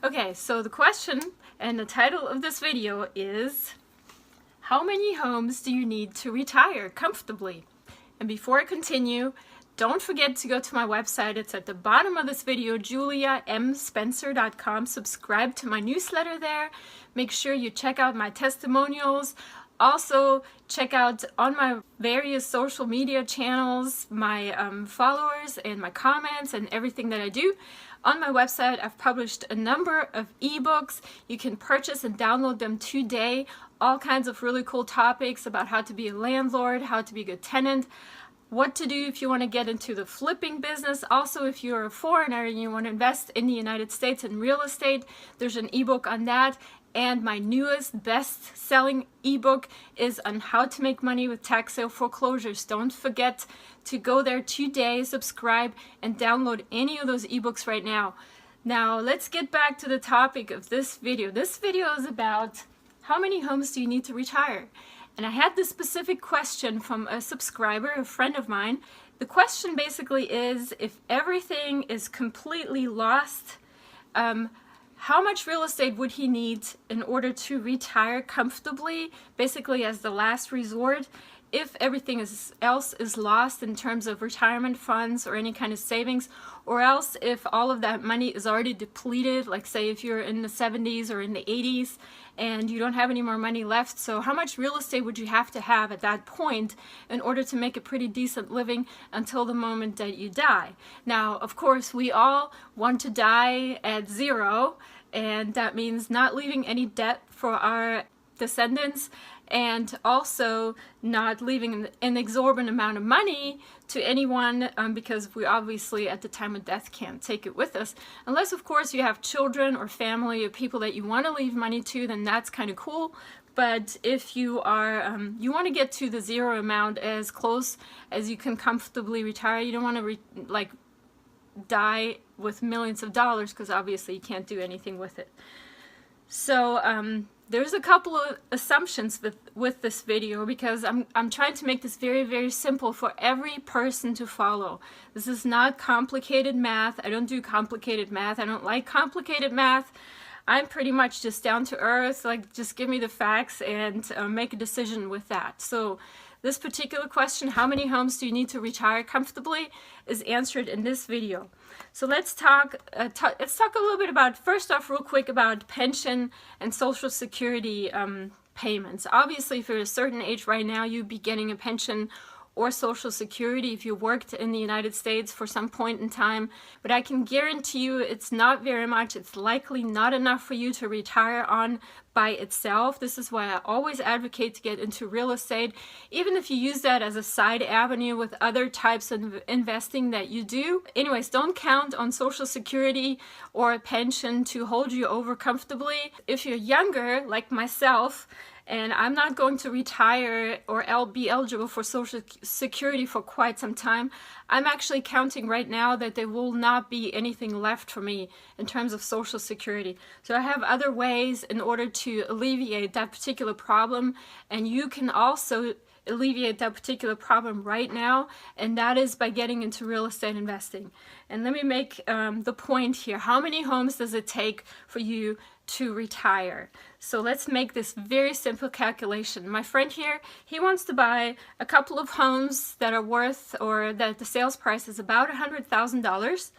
Okay, so the question and the title of this video is, how many homes do you need to retire comfortably? And before I continue, don't forget to go to my website. It's at the bottom of this video, juliamspencer.com. Subscribe to my newsletter there. Make sure you check out my testimonials. Also, check out on my various social media channels, my followers and my comments and everything that I do. On my website, I've published a number of ebooks. You can purchase and download them today. All kinds of really cool topics about how to be a landlord, how to be a good tenant, what to do if you want to get into the flipping business. Also, if you're a foreigner and you want to invest in the United States in real estate, there's an ebook on that. And my newest best-selling ebook is on how to make money with tax sale foreclosures. Don't forget to go there today, subscribe, and download any of those ebooks right now. Now, let's get back to the topic of this video. This video is about how many homes do you need to retire? And I had this specific question from a subscriber, a friend of mine. The question basically is, if everything is completely lost, how much real estate would he need in order to retire comfortably, basically as the last resort, if everything else is lost in terms of retirement funds or any kind of savings, or else if all of that money is already depleted, like say if you're in the 70s or in the 80s and you don't have any more money left. So how much real estate would you have to have at that point in order to make a pretty decent living until the moment that you die? Now, of course, we all want to die at zero, and that means not leaving any debt for our descendants, and also not leaving an exorbitant amount of money to anyone, because we obviously at the time of death can't take it with us. Unless, of course, you have children or family or people that you want to leave money to, then that's kind of cool. But if you are, you want to get to the zero amount as close as you can comfortably retire. You don't want to die with millions of dollars, because obviously you can't do anything with it. So there's a couple of assumptions with this video, because I'm trying to make this very, very simple for every person to follow. This is not complicated math. I don't do complicated math. I don't like complicated math. I'm pretty much just down to earth, like just give me the facts and make a decision with that. So this particular question, how many homes do you need to retire comfortably, is answered in this video. So let's talk a little bit about, first off, real quick, about pension and Social Security payments. Obviously, if you're a certain age right now, you'd be getting a pension or Social Security if you worked in the United States for some point in time. But I can guarantee you it's not very much. It's likely not enough for you to retire on by itself. This is why I always advocate to get into real estate, even if you use that as a side avenue with other types of investing that you do. Anyways, don't count on Social Security or a pension to hold you over comfortably. If you're younger, like myself, and I'm not going to retire or be eligible for Social Security for quite some time, I'm actually counting right now that there will not be anything left for me in terms of Social Security. So I have other ways in order to alleviate that particular problem, and you can also alleviate that particular problem right now, and that is by getting into real estate investing. And let me make the point here. How many homes does it take for you to retire? So let's make this very simple calculation. My friend here, he wants to buy a couple of homes that are worth, or that the sales price is about $100,000.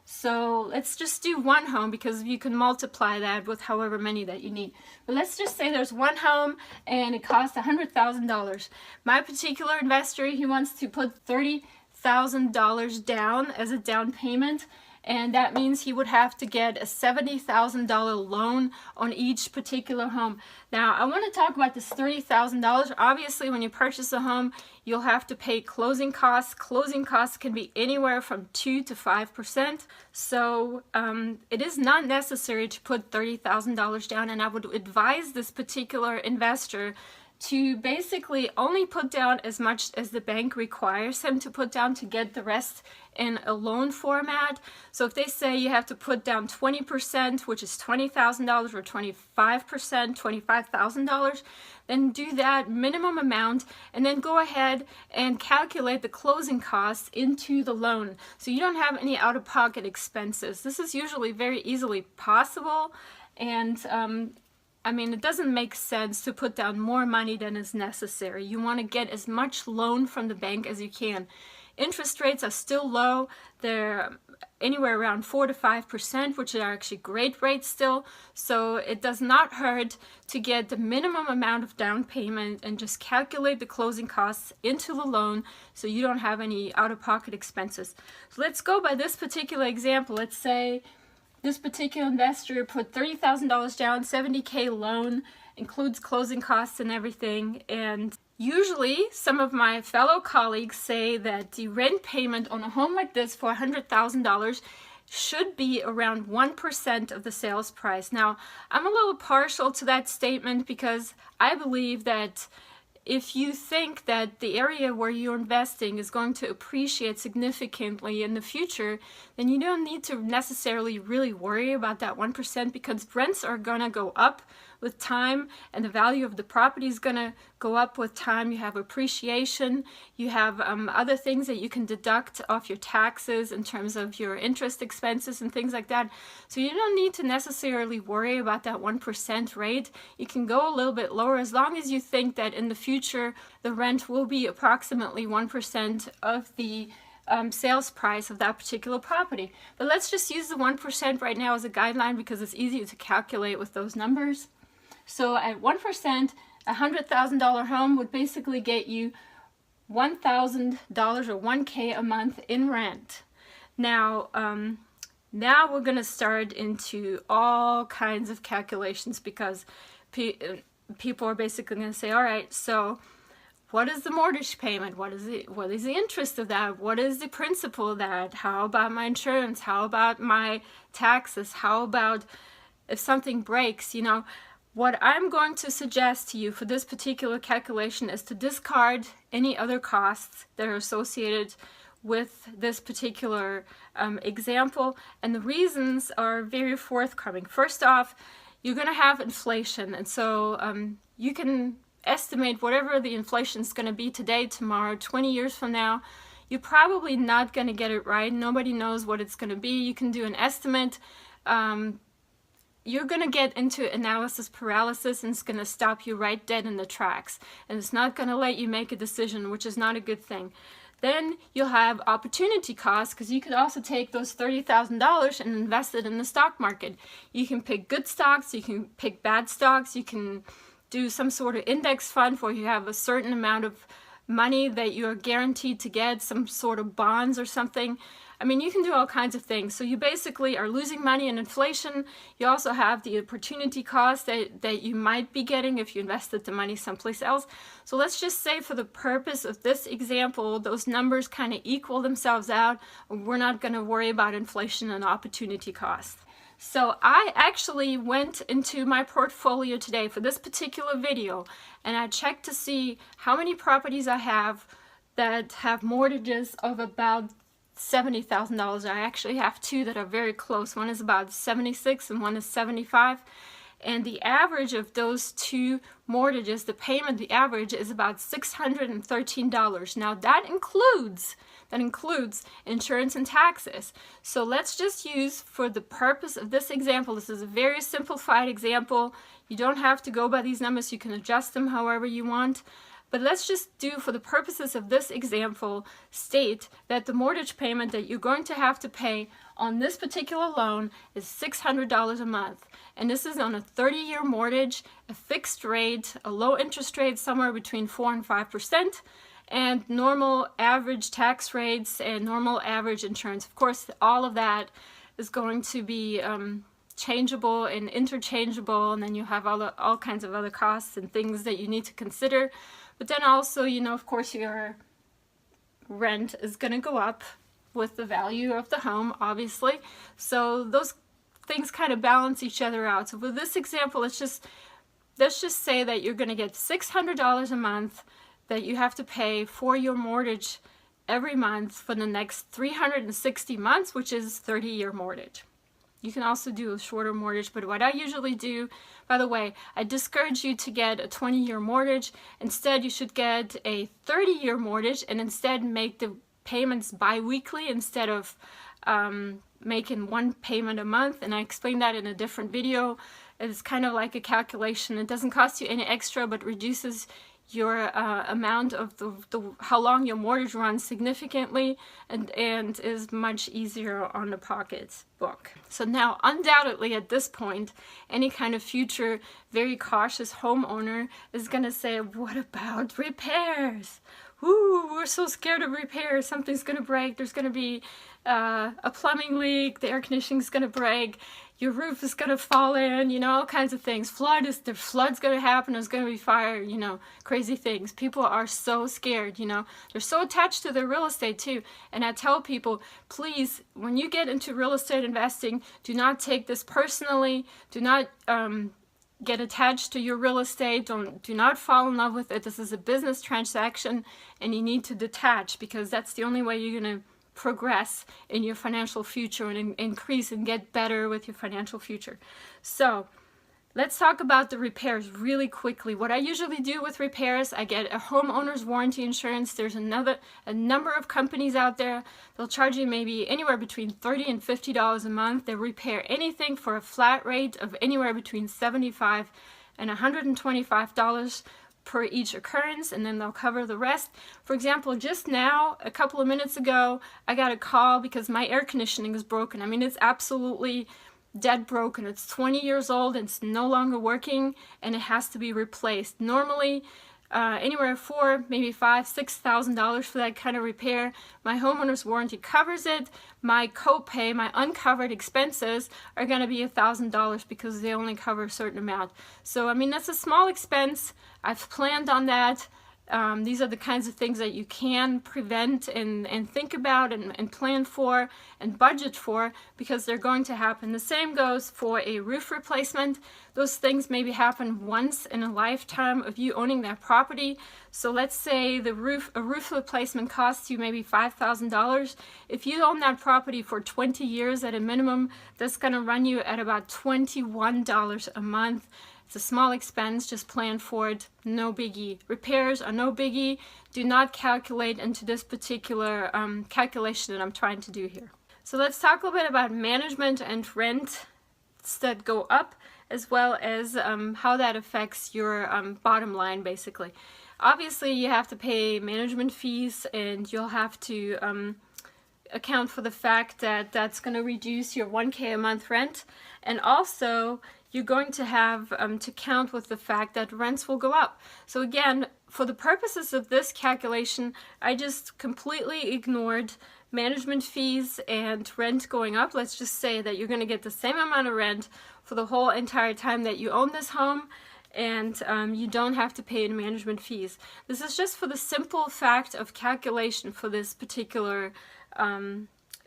So let's just do one home, because you can multiply that with however many that you need. But let's just say there's one home and it costs $100,000. My particular investor, he wants to put $30,000 down as a down payment, and that means he would have to get a $70,000 loan on each particular home. Now, I want to talk about this $30,000. Obviously, when you purchase a home, you'll have to pay closing costs. Closing costs can be anywhere from 2 to 5%. So it is not necessary to put $30,000 down, and I would advise this particular investor to basically only put down as much as the bank requires him to put down to get the rest in a loan format. So if they say you have to put down 20%, which is $20,000, or 25%, $25,000, then do that minimum amount and then go ahead and calculate the closing costs into the loan. So you don't have any out-of-pocket expenses. This is usually very easily possible, and I mean, it doesn't make sense to put down more money than is necessary. You want to get as much loan from the bank as you can. Interest rates are still low. They're anywhere around 4 to 5%, which are actually great rates still. So it does not hurt to get the minimum amount of down payment and just calculate the closing costs into the loan so you don't have any out-of-pocket expenses. So let's go by this particular example. Let's say this particular investor put $30,000 down, $70K loan, includes closing costs and everything. And usually some of my fellow colleagues say that the rent payment on a home like this for $100,000 should be around 1% of the sales price. Now, I'm a little partial to that statement because I believe that if you think that the area where you're investing is going to appreciate significantly in the future, then you don't need to necessarily really worry about that 1% because rents are going to go up with time and the value of the property is going to go up with time. You have appreciation, you have other things that you can deduct off your taxes in terms of your interest expenses and things like that. So you don't need to necessarily worry about that 1% rate. You can go a little bit lower as long as you think that in the future the rent will be approximately 1% of the sales price of that particular property. But let's just use the 1% right now as a guideline because it's easier to calculate with those numbers. So at 1%, a $100,000 home would basically get you $1,000 or $1K a month in rent. Now we're going to start into all kinds of calculations because people are basically going to say, all right, so what is the mortgage payment? What is the interest of that? What is the principal of that? How about my insurance? How about my taxes? How about if something breaks? You know, what I'm going to suggest to you for this particular calculation is to discard any other costs that are associated with this particular example, and the reasons are very forthcoming. First off, you're going to have inflation, and so you can estimate whatever the inflation is going to be today, tomorrow, 20 years from now. You're probably not going to get it right. Nobody knows what it's going to be. You can do an estimate. You're going to get into analysis paralysis, and it's going to stop you right dead in the tracks, and it's not going to let you make a decision, which is not a good thing. Then you'll have opportunity costs because you could also take those $30,000 and invest it in the stock market. You can pick good stocks, you can pick bad stocks, you can do some sort of index fund where you have a certain amount of money that you're guaranteed to get, some sort of bonds or something. I mean, you can do all kinds of things. So you basically are losing money in inflation. You also have the opportunity cost that you might be getting if you invested the money someplace else. So let's just say for the purpose of this example, those numbers kind of equal themselves out. We're not going to worry about inflation and opportunity cost. So I actually went into my portfolio today for this particular video, and I checked to see how many properties I have that have mortgages of about $70,000. I actually have two that are very close. One is about 76 and one is 75. And the average of those two mortgages, the payment, the average is about $613. Now that includes insurance and taxes. So let's just use, for the purpose of this example, this is a very simplified example. You don't have to go by these numbers. You can adjust them however you want. But let's just do, for the purposes of this example, state that the mortgage payment that you're going to have to pay on this particular loan is $600 a month. And this is on a 30-year mortgage, a fixed rate, a low interest rate, somewhere between 4 and 5%, and normal average tax rates and normal average insurance. Of course, all of that is going to be changeable and interchangeable, and then you have all kinds of other costs and things that you need to consider. But then also, you know, of course, your rent is going to go up with the value of the home, obviously. So those things kind of balance each other out. So with this example, let's just let's just say that you're going to get $600 a month that you have to pay for your mortgage every month for the next 360 months, which is 30-year mortgage. You can also do a shorter mortgage, but what I usually do, by the way, I discourage you to get a 20-year mortgage. Instead, you should get a 30-year mortgage and instead make the payments bi-weekly instead of making one payment a month. And I explained that in a different video. It's kind of like a calculation. It doesn't cost you any extra, but reduces your amount of how long your mortgage runs significantly, and is much easier on the pocketbook. So now, undoubtedly at this point, any kind of future very cautious homeowner is going to say, what about repairs? Ooh, we're so scared of repairs. Something's going to break. There's going to be a plumbing leak. The air conditioning is going to break. Your roof is going to fall in, you know, all kinds of things. The flood's going to happen. There's going to be fire, you know, crazy things. People are so scared, you know. They're so attached to their real estate too. And I tell people, please, when you get into real estate investing, do not take this personally. Do not get attached to your real estate. Do not fall in love with it. This is a business transaction, and you need to detach, because that's the only way you're going to progress in your financial future and increase and get better with your financial future. So let's talk about the repairs really quickly. What I usually do with repairs, I get a homeowner's warranty insurance. There's a number of companies out there. They'll charge you maybe anywhere between $30 and $50 a month. They repair anything for a flat rate of anywhere between $75 and $125 per each occurrence, and then they'll cover the rest. For example, just now, a couple of minutes ago, I got a call because my air conditioning is broken. I mean, it's absolutely dead broken. It's 20 years old, it's no longer working, and it has to be replaced. Normally, anywhere for maybe $5,000, $6,000 for that kind of repair. My homeowner's warranty covers it. My copay, my uncovered expenses, are going to be $1,000 because they only cover a certain amount. So, I mean, that's a small expense. I've planned on that. These are the kinds of things that you can prevent and think about and plan for and budget for, because they're going to happen. The same goes for a roof replacement. Those things maybe happen once in a lifetime of you owning that property. So let's say a roof replacement costs you maybe $5,000. If you own that property for 20 years at a minimum, that's going to run you at about $21 a month. It's a small expense, just plan for it, no biggie. Repairs are no biggie. Do not calculate into this particular calculation that I'm trying to do here. So let's talk a little bit about management and rents that go up, as well as how that affects your bottom line, basically. Obviously, you have to pay management fees, and you'll have to account for the fact that that's going to reduce your $1K a month rent, and also you're going to have to count with the fact that rents will go up. So again, for the purposes of this calculation, I just completely ignored management fees and rent going up. Let's just say that you're going to get the same amount of rent for the whole entire time that you own this home, and you don't have to pay any management fees. This is just for the simple fact of calculation for this particular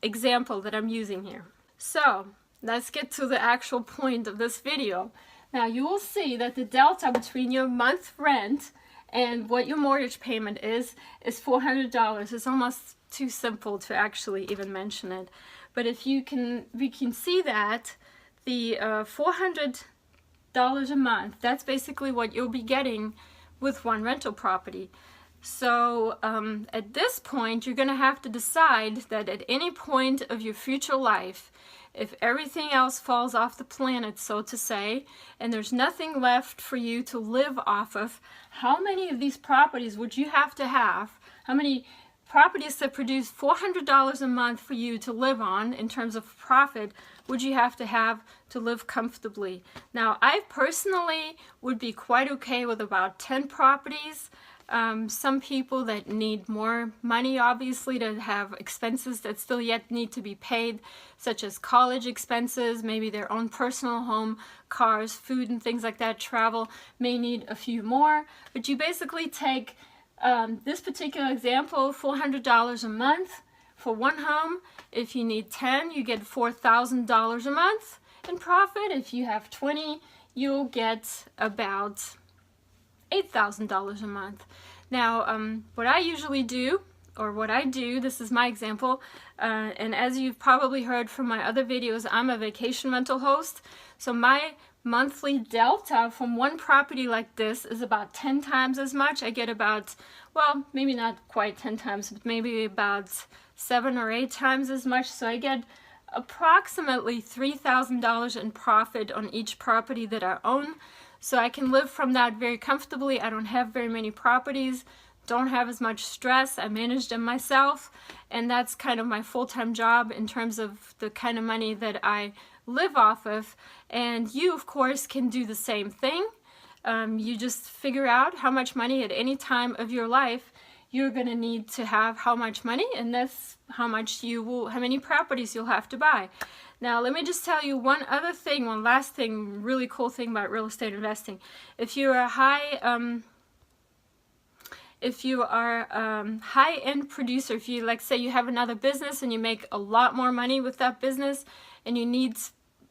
example that I'm using here. So let's get to the actual point of this video. Now you will see that the delta between your month rent and what your mortgage payment is $400. It's almost too simple to actually even mention it. But if we can see that the $400 a month, that's basically what you'll be getting with one rental property. So at this point, you're going to have to decide that at any point of your future life, if everything else falls off the planet, so to say, and there's nothing left for you to live off of, how many of these properties would you have to have? How many properties that produce $400 a month for you to live on in terms of profit would you have to live comfortably? Now, I personally would be quite okay with about 10 properties. Some people that need more money, obviously, to have expenses that still yet need to be paid, such as college expenses, maybe their own personal home, cars, food, and things like that, travel, may need a few more. But you basically take this particular example, $400 a month for one home. If you need 10, you get $4,000 a month in profit. If you have 20, you'll get about $8,000 a month. Now, what I usually do, or what I do, this is my example, and as you've probably heard from my other videos, I'm a vacation rental host, so my monthly delta from one property like this is about 10 times as much. I get about, well, maybe not quite 10 times, but maybe about 7 or 8 times as much, so I get approximately $3,000 in profit on each property that I own. So I can live from that very comfortably. I don't have very many properties, don't have as much stress. I manage them myself, and that's kind of my full-time job in terms of the kind of money that I live off of. And you, of course, can do the same thing. You just figure out how much money at any time of your life you're going to need to have, how much money, and that's how many properties you'll have to buy. Now, let me just tell you one other thing, one last thing, really cool thing about real estate investing. If you're a high-end producer, if you, like, say you have another business and you make a lot more money with that business and you need,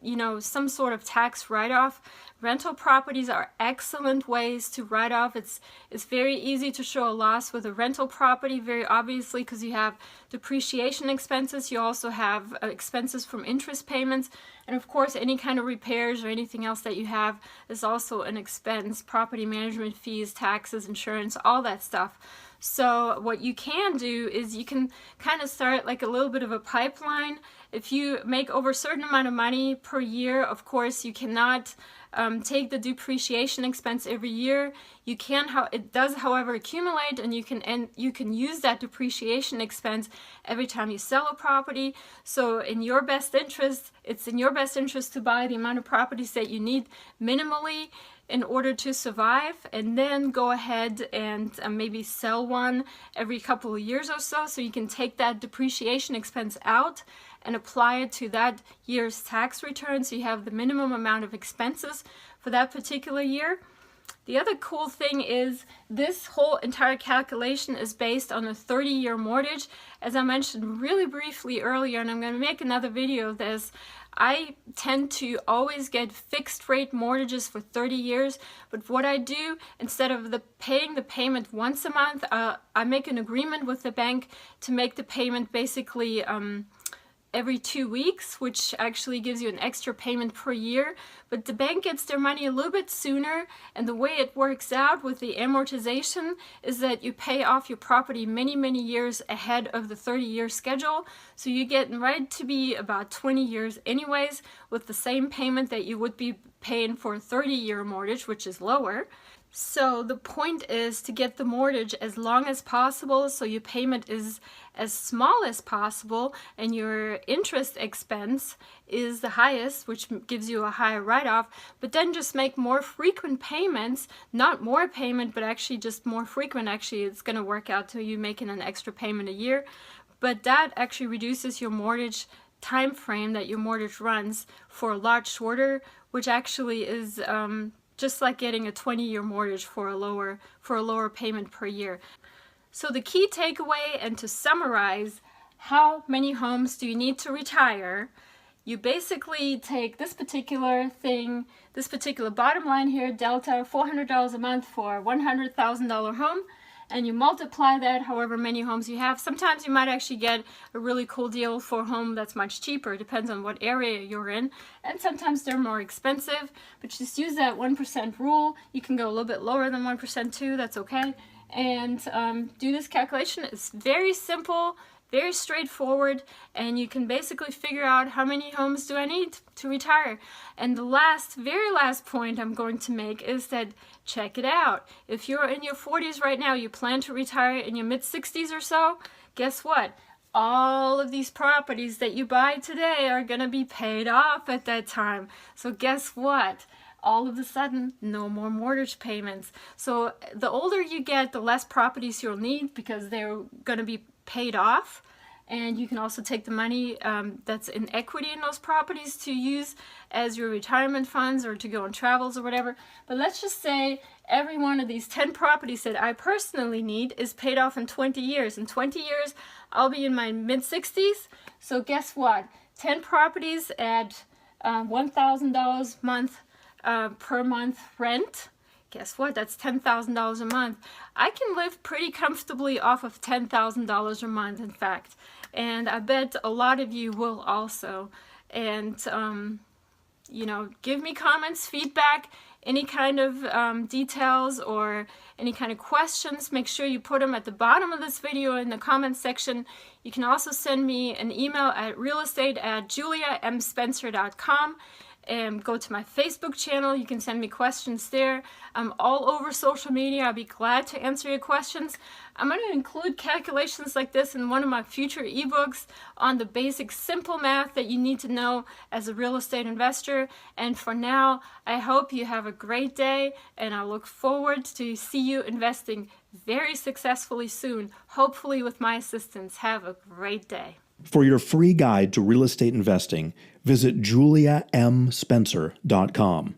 you know, some sort of tax write-off, rental properties are excellent ways to write off. It's very easy to show a loss with a rental property, very obviously, because you have depreciation expenses. You also have expenses from interest payments, and of course any kind of repairs or anything else that you have is also an expense. Property management fees, taxes, insurance, all that stuff. So what you can do is you can kind of start like a little bit of a pipeline. If you make over a certain amount of money per year, of course you cannot take the depreciation expense every year. You can, it does, however, accumulate, and you can use that depreciation expense every time you sell a property. So in your best interest, it's in your best interest to buy the amount of properties that you need minimally in order to survive, and then go ahead and maybe sell one every couple of years or so you can take that depreciation expense out and apply it to that year's tax return, so you have the minimum amount of expenses for that particular year. The other cool thing is this whole entire calculation is based on a 30-year mortgage. As I mentioned really briefly earlier, and I'm going to make another video of this, I tend to always get fixed rate mortgages for 30 years, but what I do, instead of paying the payment once a month, I make an agreement with the bank to make the payment basically every 2 weeks, which actually gives you an extra payment per year. But the bank gets their money a little bit sooner, and the way it works out with the amortization is that you pay off your property many years ahead of the 30-year schedule. So you get right to be about 20 years anyways with the same payment that you would be paying for a 30-year mortgage, which is lower. So the point is to get the mortgage as long as possible, so your payment is as small as possible and your interest expense is the highest, which gives you a higher write-off, but then just make more frequent payments, not more payment, but actually just more frequent. Actually, it's going to work out to you making an extra payment a year, but that actually reduces your mortgage time frame that your mortgage runs for a lot shorter, which actually is just like getting a 20-year mortgage for a lower payment per year. So the key takeaway, and to summarize, how many homes do you need to retire? You basically take this particular thing, this particular bottom line here, delta, $400 a month for a $100,000 home, and you multiply that however many homes you have. Sometimes you might actually get a really cool deal for a home that's much cheaper. It depends on what area you're in, and sometimes they're more expensive, but just use that 1% rule. You can go a little bit lower than 1% too, that's okay. And do this calculation. It's very simple, very straightforward, and you can basically figure out how many homes do I need to retire. And the very last point I'm going to make is that, check it out. If you're in your 40s right now, you plan to retire in your mid-60s or so, guess what? All of these properties that you buy today are going to be paid off at that time. So guess what? All of a sudden, no more mortgage payments. So the older you get, the less properties you'll need because they're going to be paid off. And you can also take the money that's in equity in those properties to use as your retirement funds or to go on travels or whatever. But let's just say every one of these 10 properties that I personally need is paid off in 20 years. In 20 years, I'll be in my mid-60s. So guess what? 10 properties at $1,000 a month. per month rent. Guess what? That's $10,000 a month. I can live pretty comfortably off of $10,000 a month, in fact. And I bet a lot of you will also. And, you know, give me comments, feedback, any kind of details or any kind of questions. Make sure you put them at the bottom of this video in the comments section. You can also send me an email at realestate@juliamspencer.com. And go to my Facebook channel. You can send me questions there. I'm all over social media. I'll be glad to answer your questions. I'm going to include calculations like this in one of my future ebooks on the basic simple math that you need to know as a real estate investor. And for now, I hope you have a great day, and I look forward to see you investing very successfully soon, hopefully with my assistance. Have a great day. For your free guide to real estate investing, visit juliamspencer.com.